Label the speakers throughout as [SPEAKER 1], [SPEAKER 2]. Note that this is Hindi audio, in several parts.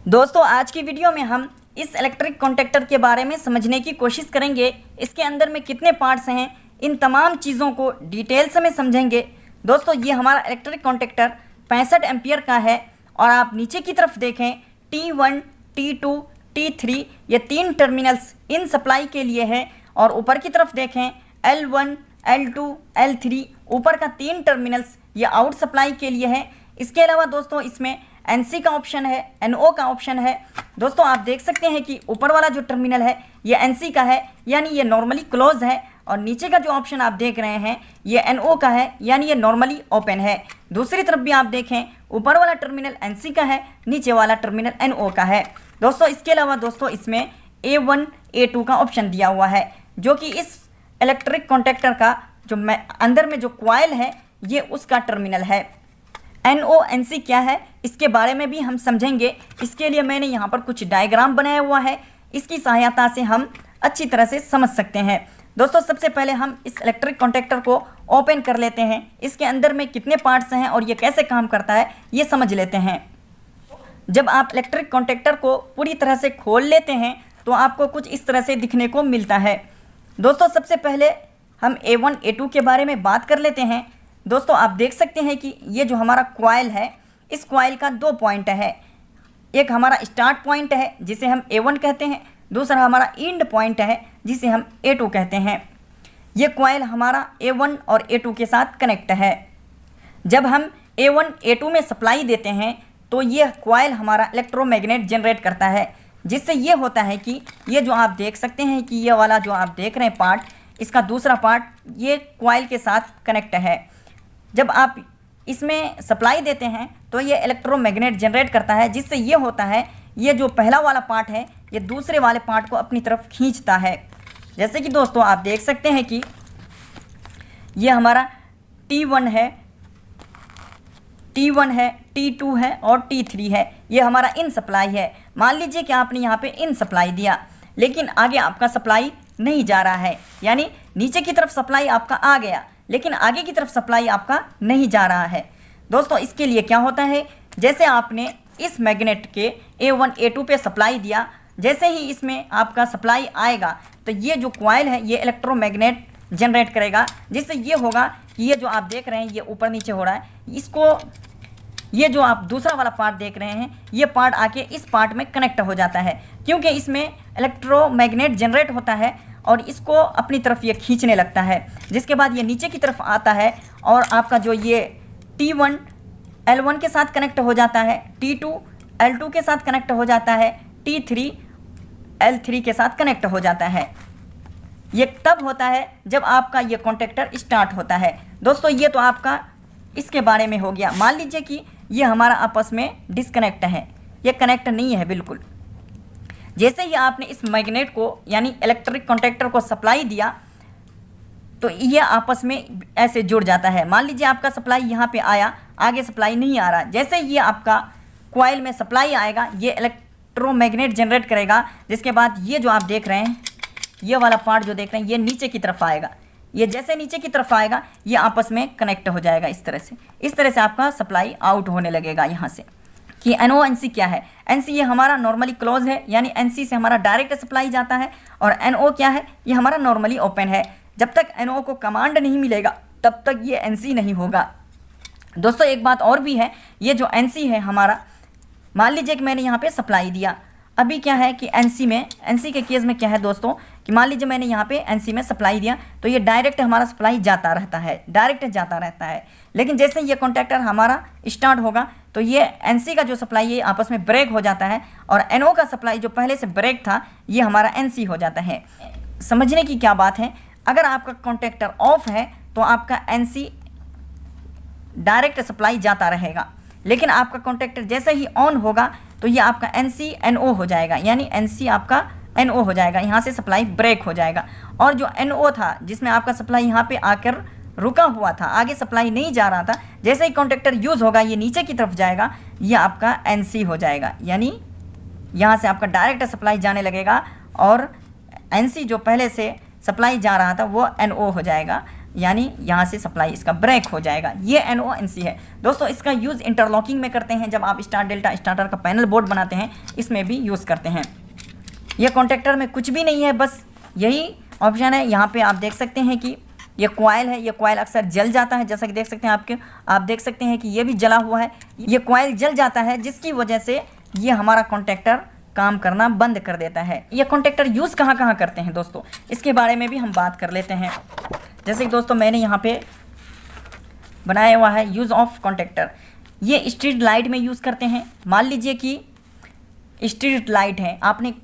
[SPEAKER 1] दोस्तों आज की वीडियो में हम इस इलेक्ट्रिक कॉन्टैक्टर के बारे में समझने की कोशिश करेंगे। इसके अंदर में कितने पार्ट्स हैं, इन तमाम चीज़ों को डिटेल्स में समझेंगे। दोस्तों ये हमारा इलेक्ट्रिक कॉन्टैक्टर 65 एम्पियर का है और आप नीचे की तरफ देखें T1, T2, T3 ये 3 टर्मिनल्स इन सप्लाई के लिए है और ऊपर की तरफ देखें L1, L2, L3 ऊपर का 3 टर्मिनल्स ये आउट सप्लाई के लिए है। इसके अलावा दोस्तों इसमें NC का ऑप्शन है, NO का ऑप्शन है। दोस्तों आप देख सकते हैं कि ऊपर वाला जो टर्मिनल है ये NC का है यानी ये नॉर्मली क्लोज है और नीचे का जो ऑप्शन आप देख रहे हैं ये NO का है यानी ये नॉर्मली ओपन है। दूसरी तरफ भी आप देखें ऊपर वाला टर्मिनल NC का है, नीचे वाला टर्मिनल NO का है। दोस्तों इसके अलावा दोस्तों इसमें A1, A2 का ऑप्शन दिया हुआ है जो कि इस इलेक्ट्रिक कॉन्टैक्टर का जो अंदर में जो कॉइल है ये उसका टर्मिनल है। NONC क्या है इसके बारे में भी हम समझेंगे। इसके लिए मैंने यहाँ पर कुछ डायग्राम बनाया हुआ है, इसकी सहायता से हम अच्छी तरह से समझ सकते हैं। दोस्तों सबसे पहले हम इस इलेक्ट्रिक कॉन्टैक्टर को ओपन कर लेते हैं। इसके अंदर में कितने पार्ट्स हैं और ये कैसे काम करता है ये समझ लेते हैं। जब आप इलेक्ट्रिक कॉन्टैक्टर को पूरी तरह से खोल लेते हैं तो आपको कुछ इस तरह से दिखने को मिलता है। दोस्तों सबसे पहले हम A1, A2 के बारे में बात कर लेते हैं। दोस्तों आप देख सकते हैं कि ये जो हमारा कॉइल है इस कॉइल का 2 पॉइंट है। एक हमारा स्टार्ट पॉइंट है जिसे हम A1 कहते हैं, दूसरा हमारा एंड पॉइंट है जिसे हम A2 कहते हैं। ये कॉइल हमारा A1 और A2 के साथ कनेक्ट है। जब हम A1, A2 में सप्लाई देते हैं तो ये कॉइल हमारा इलेक्ट्रोमैग्नेट जनरेट करता है, जिससे ये होता है कि ये जो आप देख सकते हैं कि ये वाला जो आप देख रहे हैं पार्ट, इसका दूसरा पार्ट ये कॉइल के साथ कनेक्ट है। जब आप इसमें सप्लाई देते हैं तो ये इलेक्ट्रोमैग्नेट जनरेट करता है, जिससे ये होता है ये जो पहला वाला पार्ट है ये दूसरे वाले पार्ट को अपनी तरफ खींचता है। जैसे कि दोस्तों आप देख सकते हैं कि ये हमारा T1 है, T2 है और T3 है। ये हमारा इन सप्लाई है। मान लीजिए कि आपने यहाँ पे इन सप्लाई दिया लेकिन आगे आपका सप्लाई नहीं जा रहा है, यानी नीचे की तरफ सप्लाई आपका आ गया लेकिन आगे की तरफ सप्लाई आपका नहीं जा रहा है। दोस्तों इसके लिए क्या होता है, जैसे आपने इस मैग्नेट के A1, A2 पे सप्लाई दिया, जैसे ही इसमें आपका सप्लाई आएगा तो ये जो कॉइल है ये इलेक्ट्रोमैग्नेट जनरेट करेगा, जिससे ये होगा कि ये जो आप देख रहे हैं ये ऊपर नीचे हो रहा है, इसको ये जो आप दूसरा वाला पार्ट देख रहे हैं ये पार्ट आके इस पार्ट में कनेक्ट हो जाता है, क्योंकि इसमें इलेक्ट्रोमैग्नेट जनरेट होता है और इसको अपनी तरफ ये खींचने लगता है। जिसके बाद ये नीचे की तरफ आता है और आपका जो ये T1 L1 के साथ कनेक्ट हो जाता है, T2 L2 के साथ कनेक्ट हो जाता है, T3 L3 के साथ कनेक्ट हो जाता है। ये तब होता है जब आपका ये कॉन्टैक्टर स्टार्ट होता है। दोस्तों ये तो आपका इसके बारे में हो गया। मान लीजिए कि ये हमारा आपस में डिस्कनेक्ट है, ये कनेक्ट नहीं है बिल्कुल। जैसे ही आपने इस मैग्नेट को यानी इलेक्ट्रिक कॉन्टैक्टर को सप्लाई दिया तो ये आपस में ऐसे जुड़ जाता है। मान लीजिए आपका सप्लाई यहाँ पे आया, आगे सप्लाई नहीं आ रहा। जैसे ये आपका कॉइल में सप्लाई आएगा ये इलेक्ट्रोमैग्नेट जनरेट करेगा, जिसके बाद ये जो आप देख रहे हैं ये वाला पार्ट जो देख रहे हैं ये नीचे की तरफ आएगा। ये जैसे नीचे की तरफ आएगा ये आपस में कनेक्ट हो जाएगा इस तरह से आपका सप्लाई आउट होने लगेगा। यहाँ से कि NONC क्या है, NC ये हमारा नॉर्मली क्लोज है यानी NC से हमारा डायरेक्ट सप्लाई जाता है, और NO क्या है ये हमारा नॉर्मली ओपन है। जब तक NO को कमांड नहीं मिलेगा तब तक ये NC नहीं होगा। दोस्तों एक बात और भी है, ये जो NC है हमारा, मान लीजिए कि मैंने यहाँ पे सप्लाई दिया। अभी क्या है कि NC के केस में क्या है दोस्तों कि मान लीजिए मैंने यहाँ पे NC में सप्लाई दिया तो ये डायरेक्ट हमारा सप्लाई जाता रहता है, डायरेक्ट जाता रहता है। लेकिन जैसे ये कॉन्टैक्टर हमारा स्टार्ट होगा तो ये NC का जो सप्लाई है आपस में ब्रेक हो जाता है और NO का सप्लाई जो पहले से ब्रेक था ये हमारा NC हो जाता है। समझने की क्या बात है, अगर आपका कॉन्टैक्टर ऑफ है तो आपका NC डायरेक्ट सप्लाई जाता रहेगा, लेकिन आपका कॉन्टैक्टर जैसे ही ऑन होगा तो ये आपका NC NO हो जाएगा, यानी NC आपका NO हो जाएगा, यहाँ से सप्लाई ब्रेक हो जाएगा। और जो NO था जिसमें आपका सप्लाई यहाँ पे आकर रुका हुआ था, आगे सप्लाई नहीं जा रहा था, जैसे ही कॉन्टैक्टर यूज़ होगा ये नीचे की तरफ जाएगा, ये आपका NC हो जाएगा, यानी यहाँ से आपका डायरेक्ट सप्लाई जाने लगेगा और NC जो पहले से सप्लाई जा रहा था वो NO हो जाएगा। यानी यहाँ से सप्लाई इसका ब्रेक हो जाएगा। ये NONC है दोस्तों। इसका यूज़ इंटरलॉकिंग में करते हैं, जब आप स्टार डेल्टा स्टार्टर का पैनल बोर्ड बनाते हैं इसमें भी यूज़ करते हैं। ये कॉन्टेक्टर में कुछ भी नहीं है, बस यही ऑप्शन है। यहाँ पे आप देख सकते हैं कि ये कॉइल है, ये कॉइल अक्सर जल जाता है, जैसा कि देख सकते हैं आप देख सकते हैं कि ये भी जला हुआ है। ये कॉइल जल जाता है जिसकी वजह से ये हमारा कॉन्टेक्टर काम करना बंद कर देता है। ये कॉन्टेक्टर यूज़ कहाँ कहाँ करते हैं दोस्तों, इसके बारे में भी हम बात कर लेते हैं। जैसे कि दोस्तों मैंने यहाँ पे बनाया हुआ है यूज़ ऑफ कॉन्टेक्टर। ये स्ट्रीट लाइट में यूज़ करते हैं। मान लीजिए कि स्ट्रीट लाइट है, आपने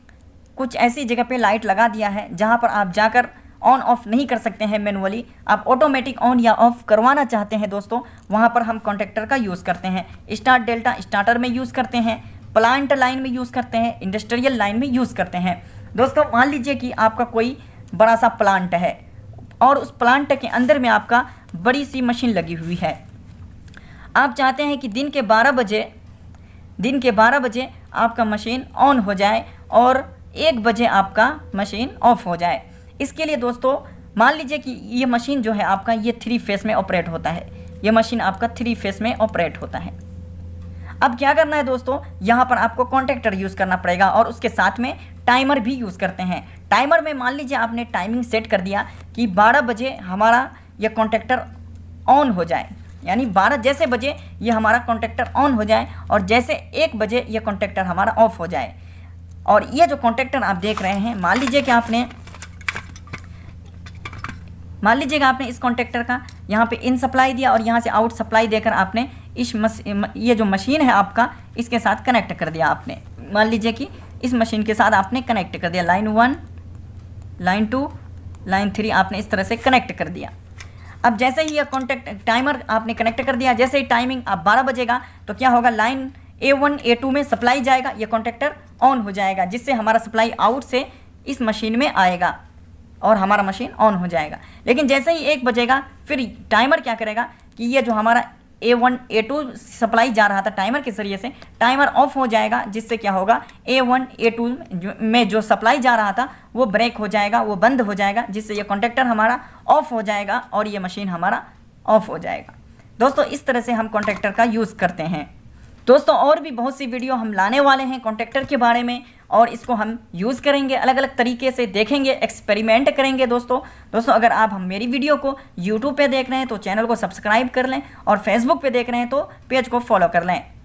[SPEAKER 1] कुछ ऐसी जगह पे लाइट लगा दिया है जहाँ पर आप जाकर ऑन ऑफ नहीं कर सकते हैं मैनुअली, आप ऑटोमेटिक ऑन या ऑफ करवाना चाहते हैं दोस्तों, वहाँ पर हम कॉन्टेक्टर का यूज़ करते हैं। स्टार डेल्टा स्टार्टर में यूज़ करते हैं, प्लांट लाइन में यूज़ करते हैं, इंडस्ट्रियल लाइन में यूज़ करते हैं। दोस्तों मान लीजिए कि आपका कोई बड़ा सा प्लांट है और उस प्लांट के अंदर में आपका बड़ी सी मशीन लगी हुई है। आप चाहते हैं कि दिन के 12 बजे आपका मशीन ऑन हो जाए और 1 बजे आपका मशीन ऑफ हो जाए। इसके लिए दोस्तों मान लीजिए कि ये मशीन जो है आपका ये 3 फेस में ऑपरेट होता है। ये मशीन आपका 3 फेस में ऑपरेट होता है। अब क्या करना है दोस्तों, यहाँ पर आपको कॉन्टेक्टर यूज़ करना पड़ेगा और उसके साथ में टाइमर भी यूज़ करते हैं। टाइमर में मान लीजिए आपने टाइमिंग सेट कर दिया कि 12 बजे हमारा ये कॉन्टेक्टर ऑन हो जाए, यानी 12 जैसे बजे ये हमारा कॉन्टेक्टर ऑन हो जाए और जैसे 1 बजे ये कॉन्टेक्टर हमारा ऑफ हो जाए। और ये जो कॉन्टेक्टर आप देख रहे हैं, मान लीजिएगा आपने इस कॉन्टेक्टर का यहाँ पे इन सप्लाई दिया और यहाँ से आउट सप्लाई देकर आपने ये जो मशीन है आपका इसके साथ कनेक्ट कर दिया। आपने मान लीजिए कि इस मशीन के साथ आपने कनेक्ट कर दिया, लाइन 1, लाइन 2, लाइन 3 आपने इस तरह से कनेक्ट कर दिया। अब जैसे ही ये टाइमर आपने कनेक्ट कर दिया, जैसे ही टाइमिंग आप 12 बजेगा तो क्या होगा, लाइन A1 A2 में सप्लाई जाएगा, ये कॉन्टेक्टर ऑन हो जाएगा, जिससे हमारा सप्लाई आउट से इस मशीन में आएगा और हमारा मशीन ऑन हो जाएगा। लेकिन जैसे ही 1 बजेगा फिर टाइमर क्या करेगा कि ये जो हमारा A1 A2 सप्लाई जा रहा था टाइमर के जरिए से, टाइमर ऑफ हो जाएगा, जिससे क्या होगा A1 A2 में जो सप्लाई जा रहा था वो ब्रेक हो जाएगा, वो बंद हो जाएगा, जिससे ये कॉन्टेक्टर हमारा ऑफ हो जाएगा और ये मशीन हमारा ऑफ हो जाएगा। दोस्तों इस तरह से हम कॉन्टेक्टर का यूज़ करते हैं। दोस्तों और भी बहुत सी वीडियो हम लाने वाले हैं कॉन्टेक्टर के बारे में और इसको हम यूज़ करेंगे, अलग अलग तरीके से देखेंगे, एक्सपेरिमेंट करेंगे। दोस्तों अगर आप मेरी वीडियो को यूट्यूब पे देख रहे हैं तो चैनल को सब्सक्राइब कर लें और फेसबुक पे देख रहे हैं तो पेज को फॉलो कर लें।